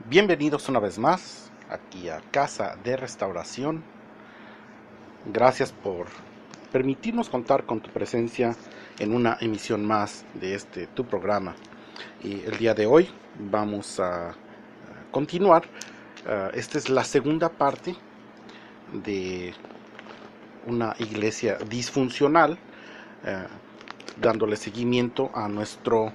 Bienvenidos una vez más aquí a Casa de Restauración. Gracias por permitirnos contar con tu presencia en una emisión más de tu programa. Y el día de hoy vamos a continuar. Esta es la segunda parte de una iglesia disfuncional, eh, dándole seguimiento a nuestro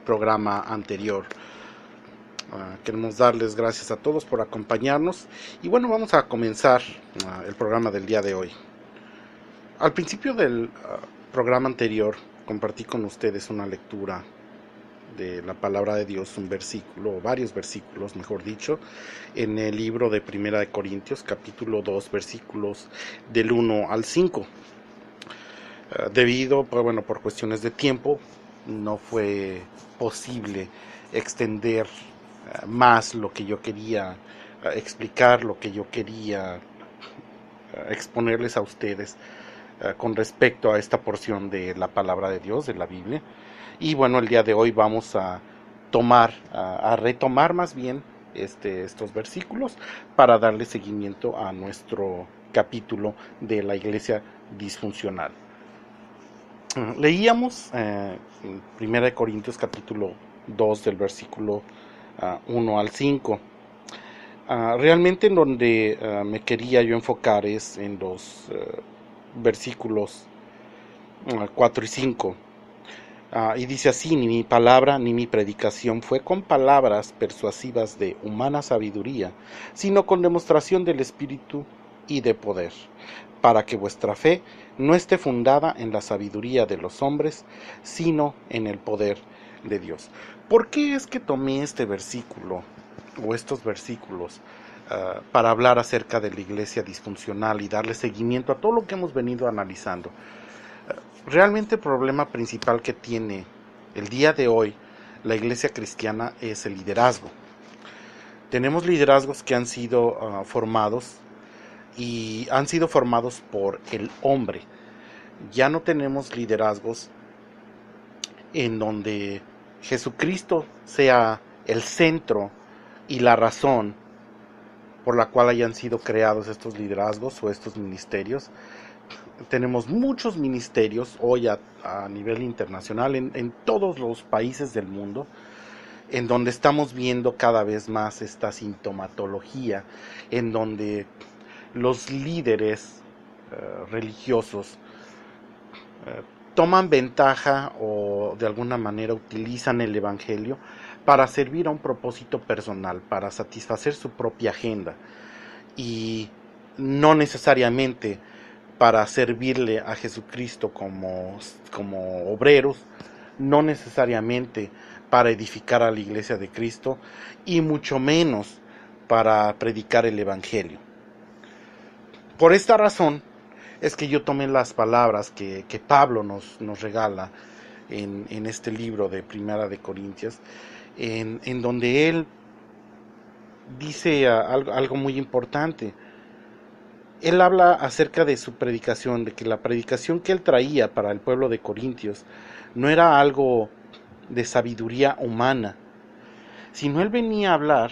programa anterior. Queremos darles gracias a todos por acompañarnos y bueno, vamos a comenzar el programa del día de hoy. Al principio del programa anterior compartí con ustedes una lectura de la palabra de Dios, un versículo, o varios versículos mejor dicho, en el libro de Primera de Corintios, capítulo 2, versículos del 1 al 5. Debido, por cuestiones de tiempo, no fue posible extender más lo que yo quería explicar, lo que yo quería exponerles a ustedes con respecto a esta porción de la palabra de Dios, de la Biblia. Y bueno, el día de hoy vamos a retomar más bien estos versículos para darle seguimiento a nuestro capítulo de la iglesia disfuncional. Leíamos en 1 Corintios capítulo 2 del versículo 1 al 5. Realmente en donde me quería yo enfocar es en los versículos 4 y 5. Y dice así: ni mi palabra ni mi predicación fue con palabras persuasivas de humana sabiduría, sino con demostración del Espíritu y de poder, para que vuestra fe no esté fundada en la sabiduría de los hombres, sino en el poder de Dios. ¿Por qué es que tomé este versículo o estos versículos para hablar acerca de la iglesia disfuncional y darle seguimiento a todo lo que hemos venido analizando? Realmente el problema principal que tiene el día de hoy la iglesia cristiana es el liderazgo. Tenemos liderazgos que han sido formados y han sido formados por el hombre. Ya no tenemos liderazgos en donde Jesucristo sea el centro y la razón por la cual hayan sido creados estos liderazgos o estos ministerios. Tenemos muchos ministerios hoy a nivel internacional en todos los países del mundo, en donde estamos viendo cada vez más esta sintomatología, en donde los líderes religiosos toman ventaja o de alguna manera utilizan el evangelio para servir a un propósito personal, para satisfacer su propia agenda y no necesariamente para servirle a Jesucristo como obreros, no necesariamente para edificar a la iglesia de Cristo y mucho menos para predicar el evangelio. Por esta razón es que yo tomé las palabras que Pablo nos regala en este libro de Primera de Corintios, en donde él dice algo muy importante. Él habla acerca de su predicación, de que la predicación que él traía para el pueblo de Corintios no era algo de sabiduría humana, sino él venía a hablar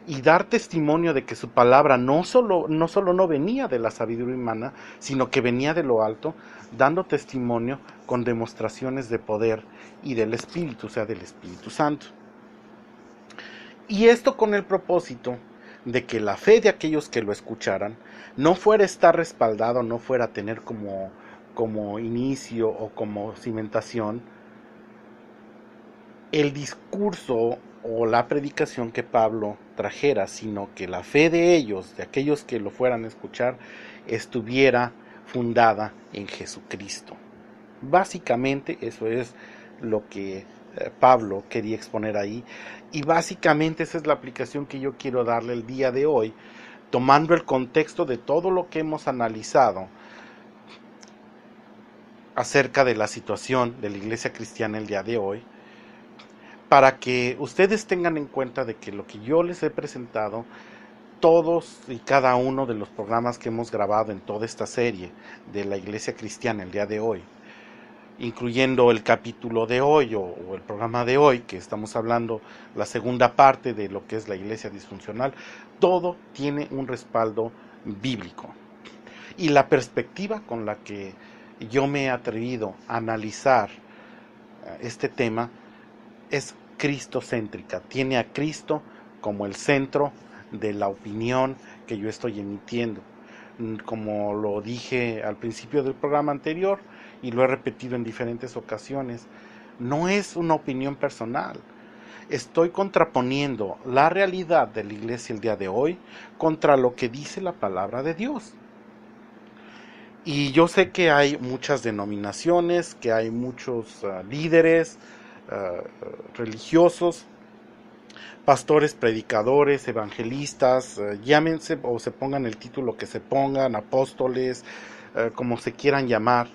y dar testimonio de que su palabra no solo no venía de la sabiduría humana, sino que venía de lo alto, dando testimonio con demostraciones de poder y del Espíritu, o sea, del Espíritu Santo. Y esto con el propósito de que la fe de aquellos que lo escucharan no fuera a estar respaldado, no fuera a tener como inicio o como cimentación el discurso o la predicación que Pablo trajera, sino que la fe de ellos, de aquellos que lo fueran a escuchar, estuviera fundada en Jesucristo. Básicamente eso es lo que Pablo quería exponer ahí, y básicamente esa es la aplicación que yo quiero darle el día de hoy, tomando el contexto de todo lo que hemos analizado acerca de la situación de la iglesia cristiana el día de hoy, para que ustedes tengan en cuenta de que lo que yo les he presentado, todos y cada uno de los programas que hemos grabado en toda esta serie de la iglesia cristiana el día de hoy, incluyendo el capítulo de hoy o el programa de hoy, que estamos hablando la segunda parte de lo que es la iglesia disfuncional, todo tiene un respaldo bíblico. Y la perspectiva con la que yo me he atrevido a analizar este tema es cristocéntrica, tiene a Cristo como el centro de la opinión que yo estoy emitiendo. Como lo dije al principio del programa anterior y lo he repetido en diferentes ocasiones, no es una opinión personal. Estoy contraponiendo la realidad de la iglesia el día de hoy contra lo que dice la palabra de Dios. Y yo sé que hay muchas denominaciones, que hay muchos líderes religiosos, pastores, predicadores, evangelistas, llámense o se pongan el título que se pongan, apóstoles, como se quieran llamar,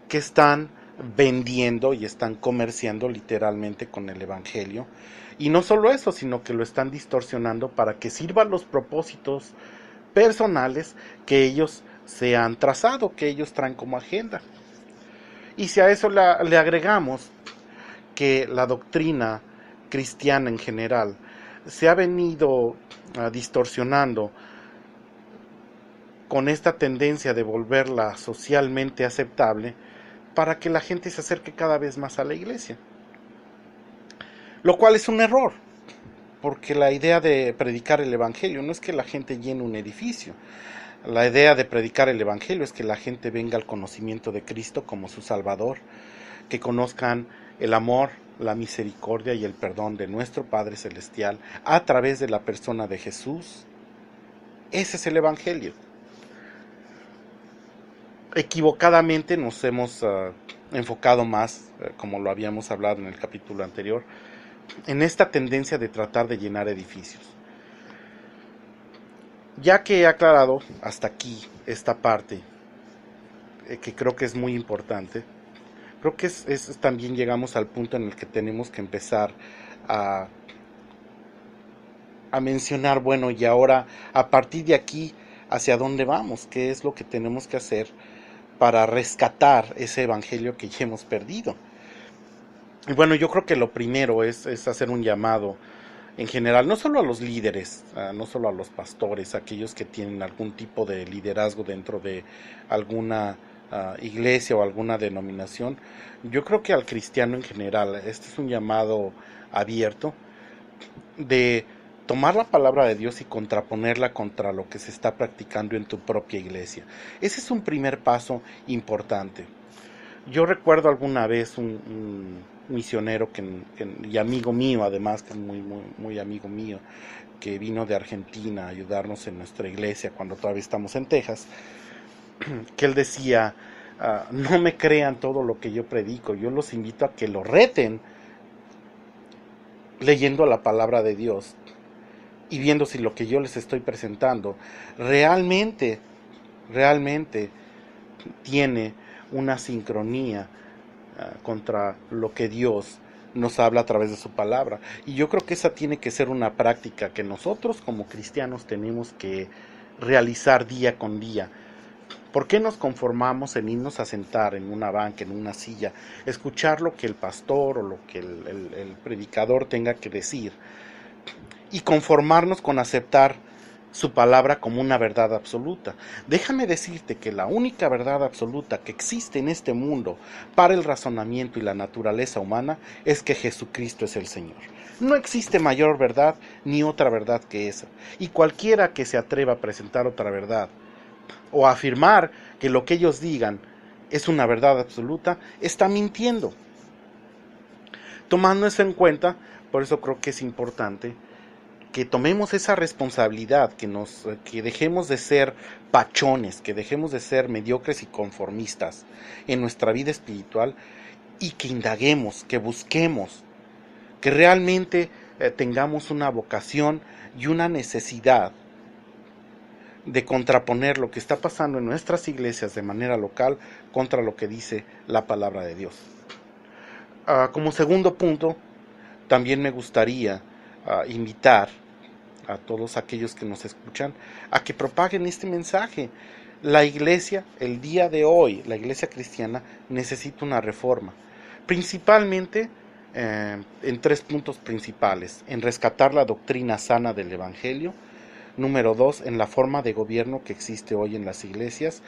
que están vendiendo y están comerciando literalmente con el evangelio. Y no solo eso, sino que lo están distorsionando para que sirvan los propósitos personales que ellos se han trazado, que ellos traen como agenda. Y si a eso le agregamos que la doctrina cristiana en general se ha venido distorsionando con esta tendencia de volverla socialmente aceptable para que la gente se acerque cada vez más a la iglesia. Lo cual es un error, porque la idea de predicar el evangelio no es que la gente llene un edificio. La idea de predicar el evangelio es que la gente venga al conocimiento de Cristo como su Salvador, que conozcan el amor, la misericordia y el perdón de nuestro Padre Celestial a través de la persona de Jesús. Ese es el evangelio. Equivocadamente nos hemos enfocado más, como lo habíamos hablado en el capítulo anterior, en esta tendencia de tratar de llenar edificios. Ya que he aclarado hasta aquí esta parte, que creo que es muy importante, creo que también llegamos al punto en el que tenemos que empezar a mencionar, bueno, y ahora a partir de aquí, ¿hacia dónde vamos? ¿Qué es lo que tenemos que hacer para rescatar ese evangelio que ya hemos perdido? Y bueno, yo creo que lo primero es hacer un llamado en general, no solo a los líderes, no solo a los pastores, aquellos que tienen algún tipo de liderazgo dentro de alguna iglesia o alguna denominación. Yo creo que al cristiano en general, este es un llamado abierto de tomar la palabra de Dios y contraponerla contra lo que se está practicando en tu propia iglesia. Ese es un primer paso importante. Yo recuerdo alguna vez un misionero y amigo mío, además, que es muy amigo mío, que vino de Argentina a ayudarnos en nuestra iglesia cuando todavía estamos en Texas, que él decía, no me crean todo lo que yo predico, yo los invito a que lo reten leyendo la palabra de Dios y viendo si lo que yo les estoy presentando realmente tiene una sincronía contra lo que Dios nos habla a través de su palabra. Y yo creo que esa tiene que ser una práctica que nosotros como cristianos tenemos que realizar día con día. ¿Por qué nos conformamos en irnos a sentar en una banca, en una silla, escuchar lo que el pastor o lo que el predicador tenga que decir y conformarnos con aceptar su palabra como una verdad absoluta? Déjame decirte que la única verdad absoluta que existe en este mundo para el razonamiento y la naturaleza humana es que Jesucristo es el Señor. No existe mayor verdad ni otra verdad que esa. Y cualquiera que se atreva a presentar otra verdad o a afirmar que lo que ellos digan es una verdad absoluta, está mintiendo. Tomando eso en cuenta, por eso creo que es importante que tomemos esa responsabilidad, que dejemos de ser pachones, que dejemos de ser mediocres y conformistas en nuestra vida espiritual y que indaguemos, que busquemos, que realmente tengamos una vocación y una necesidad de contraponer lo que está pasando en nuestras iglesias de manera local contra lo que dice la palabra de Dios. Como segundo punto, también me gustaría invitar a todos aquellos que nos escuchan a que propaguen este mensaje. La iglesia, el día de hoy, la iglesia cristiana necesita una reforma, principalmente en 3 puntos principales: en rescatar la doctrina sana del Evangelio. Número 2, en la forma de gobierno que existe hoy en las iglesias.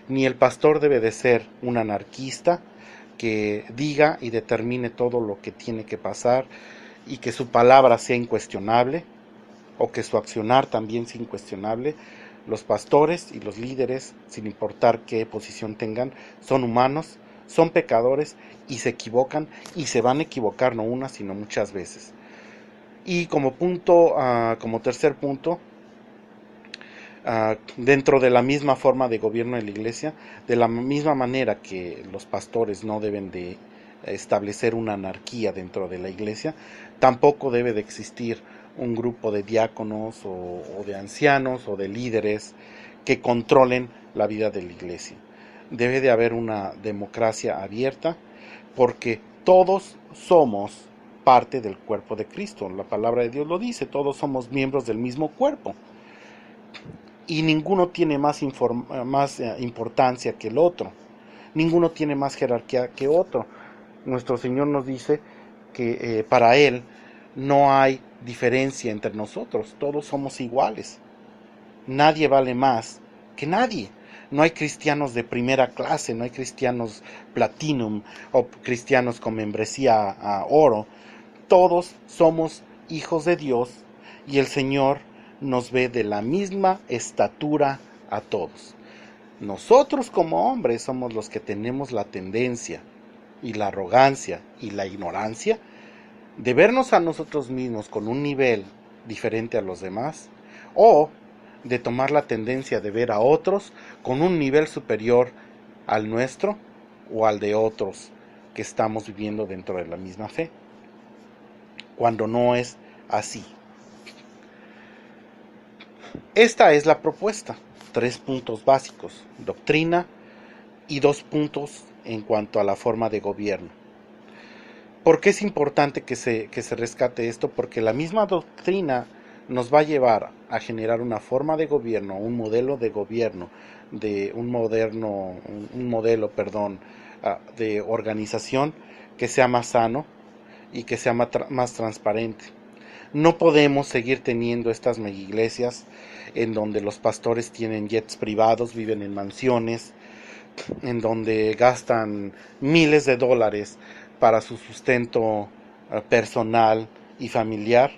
Ni el pastor debe de ser un anarquista que diga y determine todo lo que tiene que pasar y que su palabra sea incuestionable, o que su accionar también sea incuestionable. Los pastores y los líderes, sin importar qué posición tengan, son humanos, son pecadores y se equivocan, y se van a equivocar no una sino muchas veces. Y como tercer punto, dentro de la misma forma de gobierno de la iglesia, de la misma manera que los pastores no deben de establecer una anarquía dentro de la iglesia, tampoco debe de existir un grupo de diáconos o de ancianos o de líderes que controlen la vida de la iglesia. Debe de haber una democracia abierta, porque todos somos parte del cuerpo de Cristo. La palabra de Dios lo dice: todos somos miembros del mismo cuerpo y ninguno tiene más importancia que el otro, ninguno tiene más jerarquía que otro. Nuestro Señor nos dice que para Él no hay diferencia entre nosotros, todos somos iguales, nadie vale más que nadie. No hay cristianos de primera clase, no hay cristianos platinum o cristianos con membresía a oro. Todos somos hijos de Dios, y el Señor nos ve de la misma estatura a todos. Nosotros como hombres somos los que tenemos la tendencia y la arrogancia y la ignorancia de vernos a nosotros mismos con un nivel diferente a los demás, o de tomar la tendencia de ver a otros con un nivel superior al nuestro o al de otros que estamos viviendo dentro de la misma fe, cuando no es así. Esta es la propuesta: 3 puntos básicos: doctrina, y 2 puntos en cuanto a la forma de gobierno. ¿Por qué es importante que se rescate esto? Porque la misma doctrina nos va a llevar a generar una forma de gobierno, un modelo de gobierno, un modelo de organización que sea más sano y que sea más transparente. No podemos seguir teniendo estas megiglesias en donde los pastores tienen jets privados, viven en mansiones, en donde gastan miles de dólares para su sustento personal y familiar,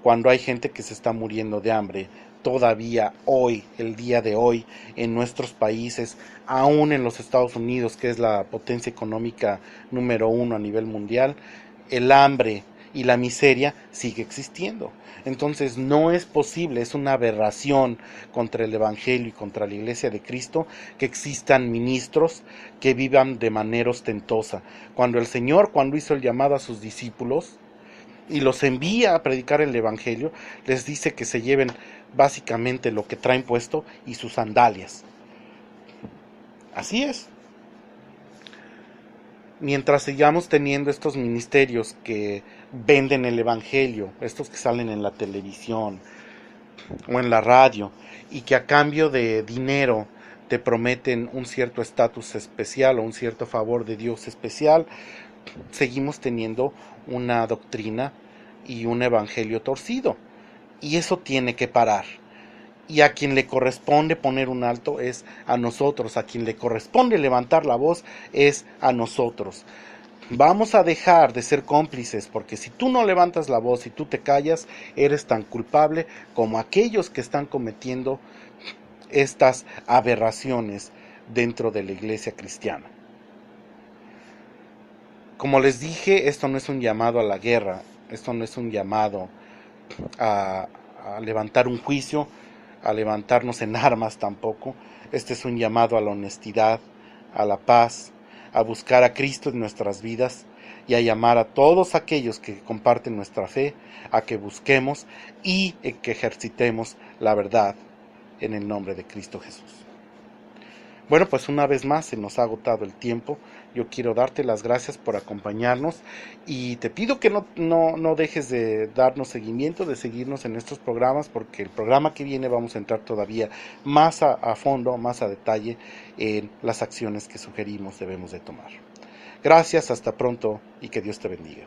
cuando hay gente que se está muriendo de hambre todavía hoy, el día de hoy, en nuestros países, aún en los Estados Unidos, que es la potencia económica número 1 a nivel mundial. El hambre y la miseria sigue existiendo. Entonces no es posible, es una aberración contra el Evangelio y contra la Iglesia de Cristo que existan ministros que vivan de manera ostentosa. Cuando el Señor, cuando hizo el llamado a sus discípulos y los envía a predicar el Evangelio, les dice que se lleven básicamente lo que traen puesto y sus sandalias. Así es. Mientras sigamos teniendo estos ministerios que venden el Evangelio, estos que salen en la televisión o en la radio, y que a cambio de dinero te prometen un cierto estatus especial o un cierto favor de Dios especial, seguimos teniendo una doctrina y un evangelio torcido, y eso tiene que parar. Y a quien le corresponde poner un alto es a nosotros, a quien le corresponde levantar la voz es a nosotros. Vamos a dejar de ser cómplices, porque si tú no levantas la voz y tú te callas, eres tan culpable como aquellos que están cometiendo estas aberraciones dentro de la iglesia cristiana. Como les dije, esto no es un llamado a la guerra, esto no es un llamado a levantar un juicio, a levantarnos en armas tampoco. Este es un llamado a la honestidad, a la paz, a buscar a Cristo en nuestras vidas y a llamar a todos aquellos que comparten nuestra fe a que busquemos y que ejercitemos la verdad en el nombre de Cristo Jesús. Bueno, pues una vez más se nos ha agotado el tiempo. yo quiero darte las gracias por acompañarnos y te pido que no dejes de darnos seguimiento, de seguirnos en estos programas, porque el programa que viene vamos a entrar todavía más a fondo, más a detalle en las acciones que sugerimos debemos de tomar. Gracias, hasta pronto y que Dios te bendiga.